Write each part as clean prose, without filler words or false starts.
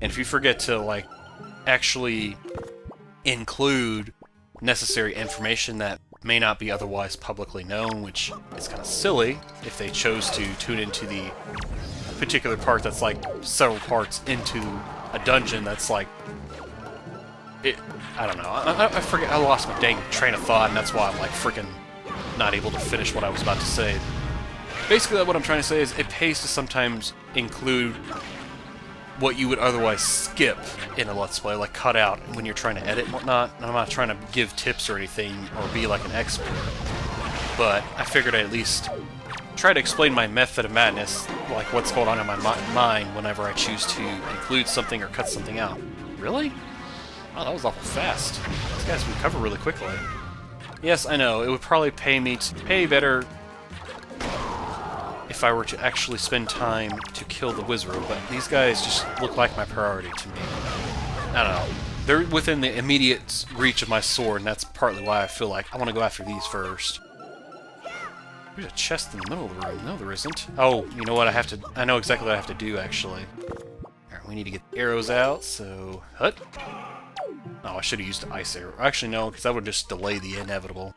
And if you forget to, like, actually include necessary information that may not be otherwise publicly known, which is kind of silly if they chose to tune into the particular part that's like several parts into a dungeon that's like I don't know. I forget. I lost my dang train of thought, and that's why I'm like freaking not able to finish what I was about to say. Basically, what I'm trying to say is it pays to sometimes include what you would otherwise skip in a Let's Play, like cut out when you're trying to edit and whatnot. And I'm not trying to give tips or anything or be like an expert, but I figured I'd at least try to explain my method of madness, like what's going on in my mind whenever I choose to include something or cut something out. Really? Oh, that was awful fast. These guys recover really quickly. Yes, I know, it would probably pay me to pay better if I were to actually spend time to kill the Wizard, but these guys just look like my priority to me. I don't know. They're within the immediate reach of my sword, and that's partly why I feel like I want to go after these first. There's a chest in the middle of the room. No, there isn't. Oh, you know what? I know exactly what I have to do, actually. Alright, we need to get the arrows out, so... Hut! Oh, I should have used the ice arrow. Actually, no, because that would just delay the inevitable.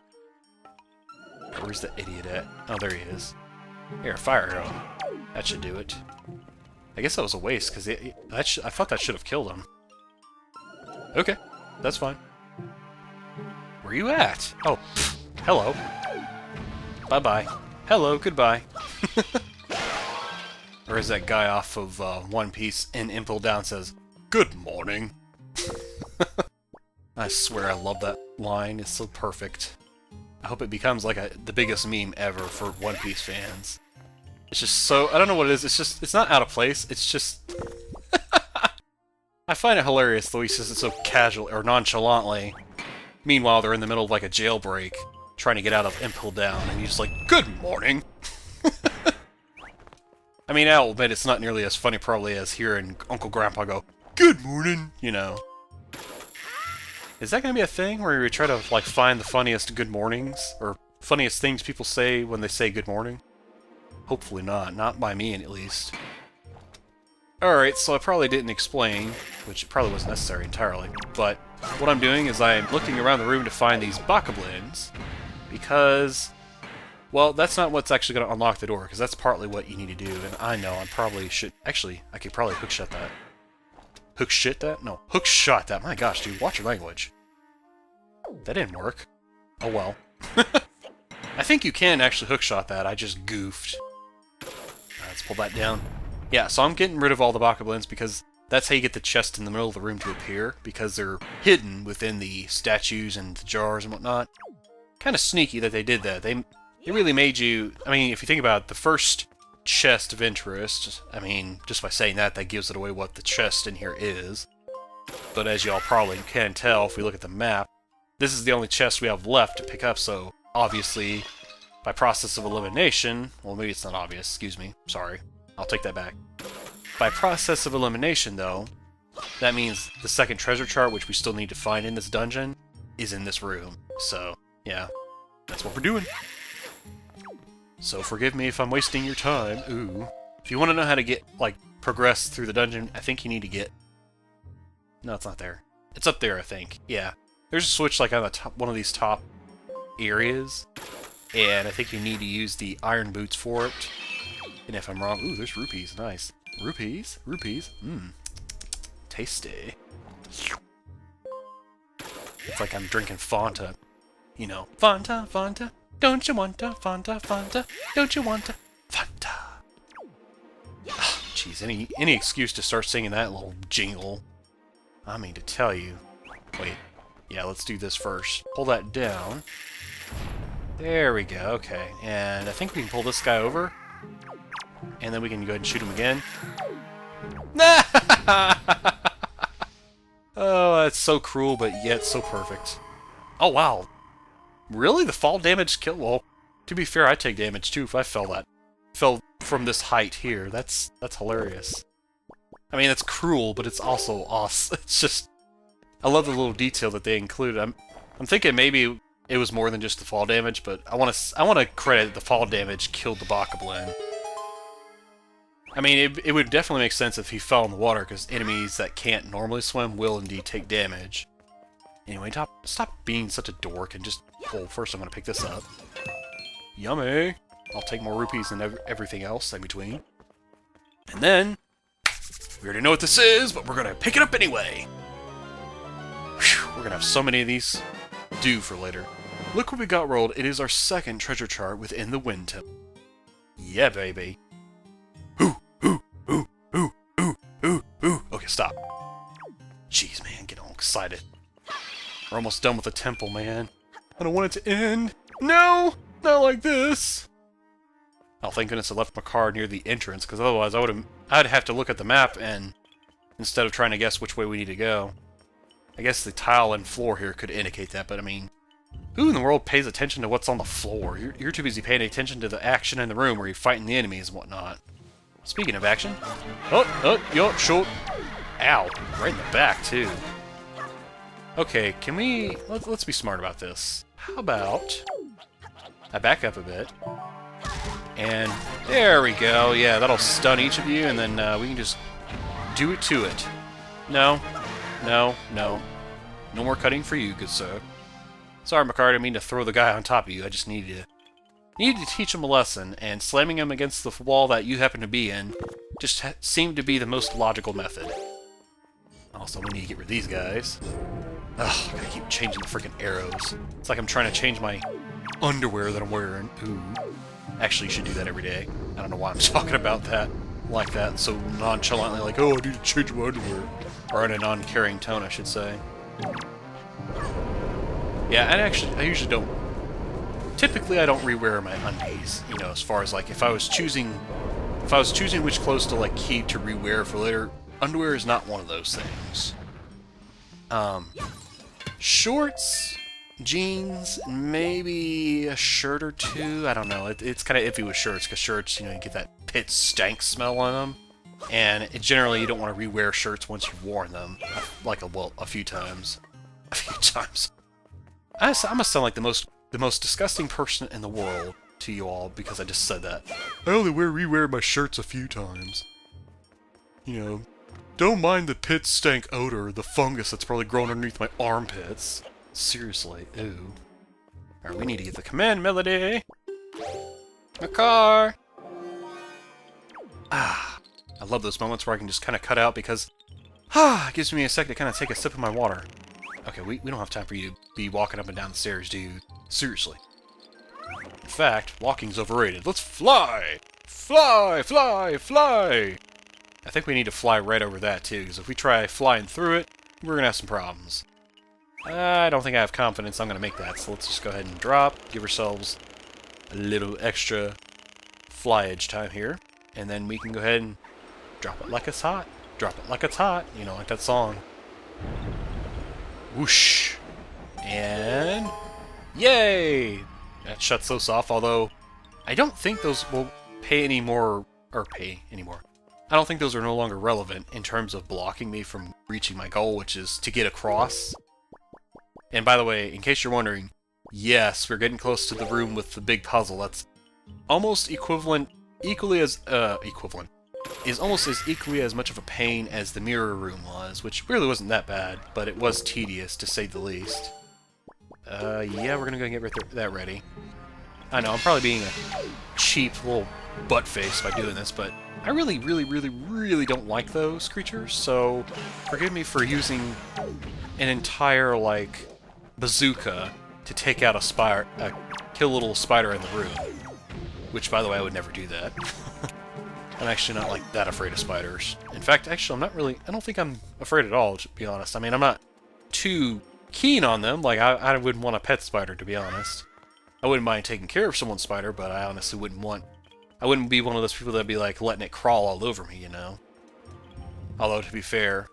Where's the idiot at? Oh, there he is. Here, fire arrow. That should do it. I guess that was a waste, because I thought that should have killed him. Okay, that's fine. Where you at? Oh, pfft, hello. Bye-bye. Hello, goodbye. Or as that guy off of One Piece in Impel Down says, "Good morning." I swear I love that line. It's so perfect. I hope it becomes like the biggest meme ever for One Piece fans. It's just so... I don't know what it is. It's not out of place. It's just... I find it hilarious though he says it so casual or nonchalantly. Meanwhile, they're in the middle of like a jailbreak trying to get out of Impel Down, and he's just like, "Good morning." I mean, I'll admit it's not nearly as funny probably as hearing Uncle Grandpa go, "Good morning," you know. Is that going to be a thing where we try to like find the funniest good mornings or funniest things people say when they say good morning? Hopefully not. Not by me, at least. Alright, so I probably didn't explain, which probably wasn't necessary entirely, but what I'm doing is I'm looking around the room to find these bokoblins, because, well, that's not what's actually going to unlock the door, because that's partly what you need to do, and I know I probably should... Actually, I could probably hookshot that. Hookshot that? No, hookshot that. My gosh, dude, watch your language. That didn't work. Oh well. I think you can actually hookshot that, I just goofed. Let's pull that down. Yeah, so I'm getting rid of all the bokoblins because that's how you get the chest in the middle of the room to appear, because they're hidden within the statues and the jars and whatnot. Kind of sneaky that they did that. They really made you... I mean, if you think about it, the first chest of interest, I mean, just by saying that, that gives it away what the chest in here is. But as y'all probably can tell, if we look at the map, this is the only chest we have left to pick up, so obviously, by process of elimination... Well, maybe it's not obvious, excuse me, sorry. I'll take that back. By process of elimination, though, that means the second treasure chart, which we still need to find in this dungeon, is in this room. So, yeah, that's what we're doing. So forgive me if I'm wasting your time. Ooh. If you want to know how to get, like, progress through the dungeon, I think you need to get... No, it's not there. It's up there, I think. Yeah. There's a switch, like, on the top, one of these top areas, and I think you need to use the iron boots for it. And if I'm wrong... Ooh, there's rupees. Nice. Rupees? Rupees? Mmm. Tasty. It's like I'm drinking Fanta. You know. Fanta, Fanta. Don't you want a Fanta, Fanta? Don't you want a Fanta? Jeez, any excuse to start singing that little jingle. I mean to tell you. Wait. Yeah, let's do this first. Pull that down. There we go. Okay. And I think we can pull this guy over. And then we can go ahead and shoot him again. Oh, that's so cruel, but yet so perfect. Oh, wow. Really? The fall damage kill? Well, to be fair, I take damage too if I fell from this height here. That's hilarious. I mean, it's cruel, but it's also awesome. It's just... I love the little detail that they included. I'm thinking maybe it was more than just the fall damage, but I want to credit the fall damage killed the bokoblin. I mean, it would definitely make sense if he fell in the water, because enemies that can't normally swim will indeed take damage. Anyway, stop being such a dork and just... Well, first I'm going to pick this up. Yummy! I'll take more rupees than everything else in between. And then... We already know what this is, but we're going to pick it up anyway! Whew, we're going to have so many of these due for later. Look what we got rolled. It is our second treasure chart within the Wind Temple. Yeah, baby. Okay, stop. Jeez, man, get all excited. We're almost done with the temple, man. I don't want it to end. No! Not like this! Oh, thank goodness I left Makar near the entrance, because otherwise I'd have to look at the map and instead of trying to guess which way we need to go. I guess the tile and floor here could indicate that, but I mean, who in the world pays attention to what's on the floor? You're too busy paying attention to the action in the room where you're fighting the enemies and whatnot. Speaking of action... Yup, short. Ow. Right in the back, too. Okay, can we... Let's be smart about this. How about... I back up a bit. And there we go. Yeah, that'll stun each of you, and then we can just do it to it. No. No. No. No more cutting for you, good sir. Sorry, Makar, I didn't mean to throw the guy on top of you. I just needed to teach him a lesson, and slamming him against the wall that you happen to be in just seemed to be the most logical method. Also, we need to get rid of these guys. Ugh, I gotta keep changing the freaking arrows. It's like I'm trying to change my underwear that I'm wearing. Ooh. Actually, you should do that every day. I don't know why I'm talking about that like that, so nonchalantly, like, oh, I need to change my underwear. Or in a non-caring tone, I should say. Yeah, and actually, I usually don't... Typically, I don't rewear my undies, you know, as far as, like, if I was choosing which clothes to, like, keep to rewear for later, underwear is not one of those things. Shorts, jeans, maybe a shirt or two, I don't know, it's kind of iffy with shirts, because shirts, you know, you get that pit stank smell on them, and generally you don't want to rewear shirts once you've worn them, like, a few times. A few times. I must sound like the most disgusting person in the world to you all because I just said that. I only rewear my shirts a few times. You know, don't mind the pit stank odor, the fungus that's probably grown underneath my armpits. Seriously, ew. Alright, we need to get the command melody. Makar! Ah, I love those moments where I can just kind of cut out because it gives me a sec to kind of take a sip of my water. Okay, we don't have time for you to be walking up and down the stairs, dude. Seriously. In fact, walking's overrated. Let's fly! Fly! Fly! Fly! I think we need to fly right over that, too, because if we try flying through it, we're going to have some problems. I don't think I have confidence I'm going to make that, so let's just go ahead and drop, give ourselves a little extra flyage time here, and then we can go ahead and drop it like it's hot. Drop it like it's hot. You know, like that song. Whoosh! And... Yay! That shuts those off, although I don't think those will pay anymore. I don't think those are no longer relevant in terms of blocking me from reaching my goal, which is to get across. And by the way, in case you're wondering, yes, we're getting close to the room with the big puzzle. That's almost equivalent, is almost as equally as much of a pain as the mirror room was, which really wasn't that bad, but it was tedious, to say the least. Yeah, we're gonna go get that ready. I know, I'm probably being a cheap little butt-face by doing this, but I really don't like those creatures, so forgive me for using an entire, like, bazooka to take out kill a little spider in the room. Which, by the way, I would never do that. I'm actually not, like, that afraid of spiders. In fact, actually, I don't think I'm afraid at all, to be honest. I mean, I'm not too keen on them. Like, I wouldn't want a pet spider, to be honest. I wouldn't mind taking care of someone's spider, but I honestly I wouldn't be one of those people that'd be, like, letting it crawl all over me, you know? Although, to be fair,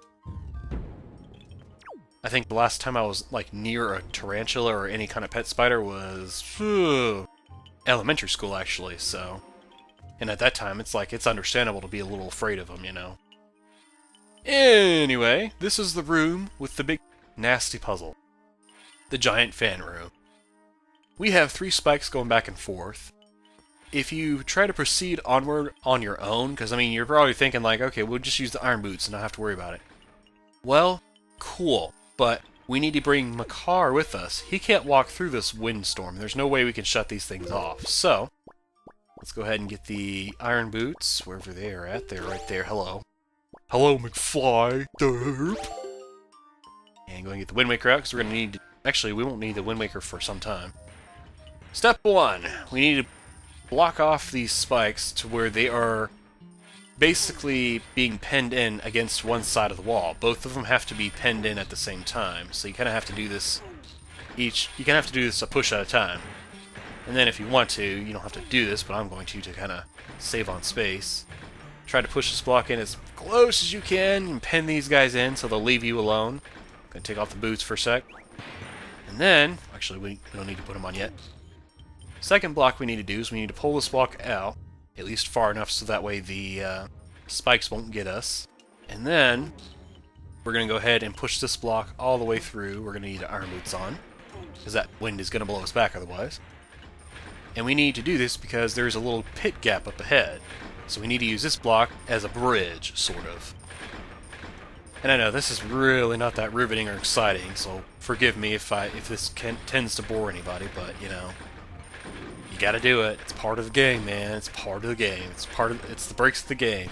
I think the last time I was, like, near a tarantula or any kind of pet spider was elementary school, actually, so... And at that time, it's like, it's understandable to be a little afraid of them, you know? Anyway, this is the room with the big, nasty puzzle. The giant fan room. We have 3 spikes going back and forth. if you try to proceed onward on your own, because I mean, you're probably thinking like, okay, we'll just use the iron boots and not have to worry about it. Well, cool, but we need to bring Makar with us. He can't walk through this windstorm. There's no way we can shut these things off. So, let's go ahead and get the iron boots, wherever they are at. They're right there. Hello. Hello, McFly. Derp. And go and get the Wind Waker out, because we're going to need... Actually, we won't need the Wind Waker for some time. Step 1. We need to block off these spikes to where they are basically being penned in against one side of the wall. Both of them have to be penned in at the same time, so you kind of have to do this you kind of have to do this a push at a time. And then if you want to, you don't have to do this, but I'm going to kind of save on space. Try to push this block in as close as you can and pen these guys in so they'll leave you alone. Gonna take off the boots for a sec. And then, actually we don't need to put them on yet. Second block we need to do is we need to pull this block out, at least far enough so that way the spikes won't get us. And then we're going to go ahead and push this block all the way through. We're going to need iron boots on, because that wind is going to blow us back otherwise. And we need to do this because there's a little pit gap up ahead. So we need to use this block as a bridge, sort of. And I know this is really not that riveting or exciting, so forgive me if this tends to bore anybody, but, you know, you gotta do it. It's part of the game, man. It's part of the game. It's the breaks of the game.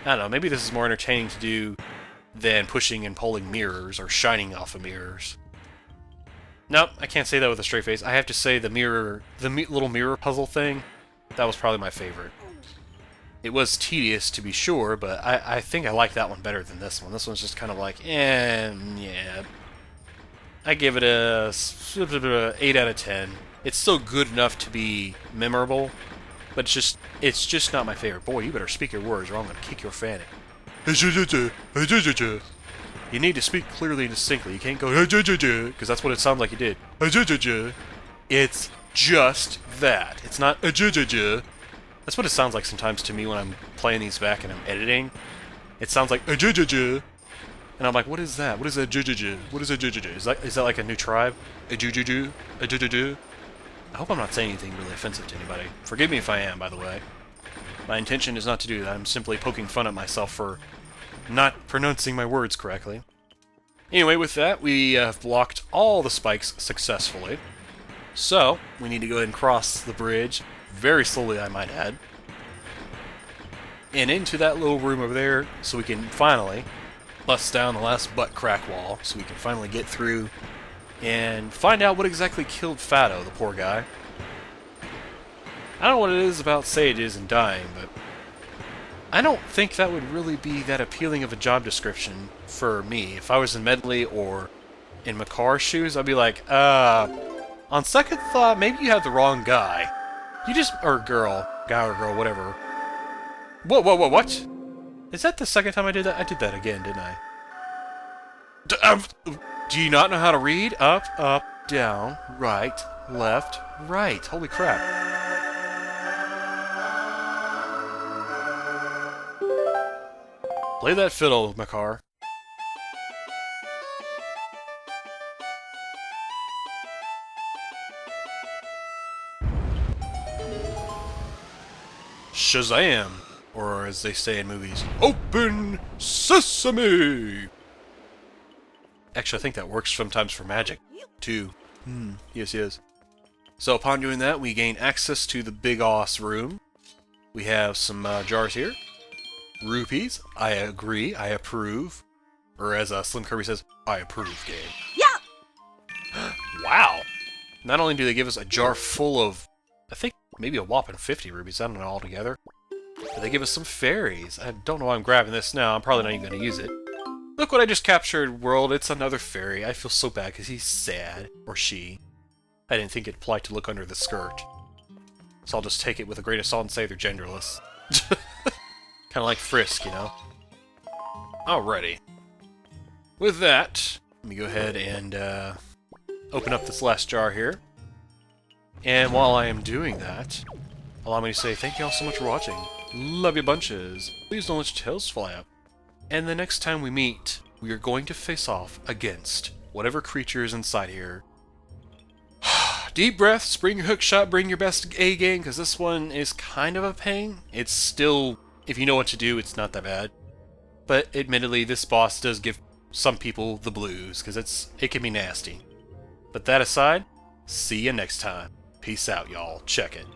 I don't know, maybe this is more entertaining to do than pushing and pulling mirrors or shining off of mirrors. Nope, I can't say that with a straight face. I have to say the little mirror puzzle thing, that was probably my favorite. It was tedious, to be sure, but I think I like that one better than this one. This one's just kind of like, yeah. I give it a 8 out of 10. It's still good enough to be memorable, but it's just not my favorite. Boy, you better speak your words or I'm going to kick your fanny. You need to speak clearly and distinctly. You can't go, because that's what it sounds like you did. It's just that. It's not, that's what it sounds like sometimes to me when I'm playing these back and I'm editing. It sounds like and I'm like, what is that? What is that? What is that? Is that like a new tribe? I hope I'm not saying anything really offensive to anybody. Forgive me if I am, by the way. My intention is not to do that. I'm simply poking fun at myself for not pronouncing my words correctly. Anyway, with that, we have blocked all the spikes successfully. So, we need to go ahead and cross the bridge. Very slowly, I might add. And into that little room over there, so we can finally bust down the last butt crack wall, so we can finally get through and find out what exactly killed Fado, the poor guy. I don't know what it is about sages and dying, but I don't think that would really be that appealing of a job description for me. If I was in Medley or in Makar's shoes, I'd be like, on second thought, maybe you have the wrong guy. Or girl, guy or girl, whatever. Whoa, what? Is that the second time I did that? I did that again, didn't I? Do you not know how to read? Up, down, right, left, right. Holy crap. Play that fiddle, Makar. Shazam! Or as they say in movies, Open Sesame! Actually, I think that works sometimes for magic, too. Yes. So upon doing that, we gain access to the big ass room. We have some jars here. Rupees. I agree. I approve. Or as Slim Kirby says, I approve, game. Yeah! Wow! Not only do they give us a jar full of, I think, maybe a whopping 50 rubies, I don't know altogether. But they give us some fairies. I don't know why I'm grabbing this now. I'm probably not even going to use it. Look what I just captured, world. It's another fairy. I feel so bad because he's sad. Or she. I didn't think it applied to look under the skirt. So I'll just take it with a grain of salt and say they're genderless. Kind of like Frisk, you know? Alrighty. With that, let me go ahead and open up this last jar here. And while I am doing that, allow me to say thank you all so much for watching. Love you bunches. Please don't let your tails fly up. And the next time we meet, we are going to face off against whatever creature is inside here. deep breaths, bring your hook shot, bring your best A game, because this one is kind of a pain. It's still, if you know what to do, it's not that bad. But admittedly, this boss does give some people the blues, because it can be nasty. But that aside, see you next time. Peace out, y'all. Check it.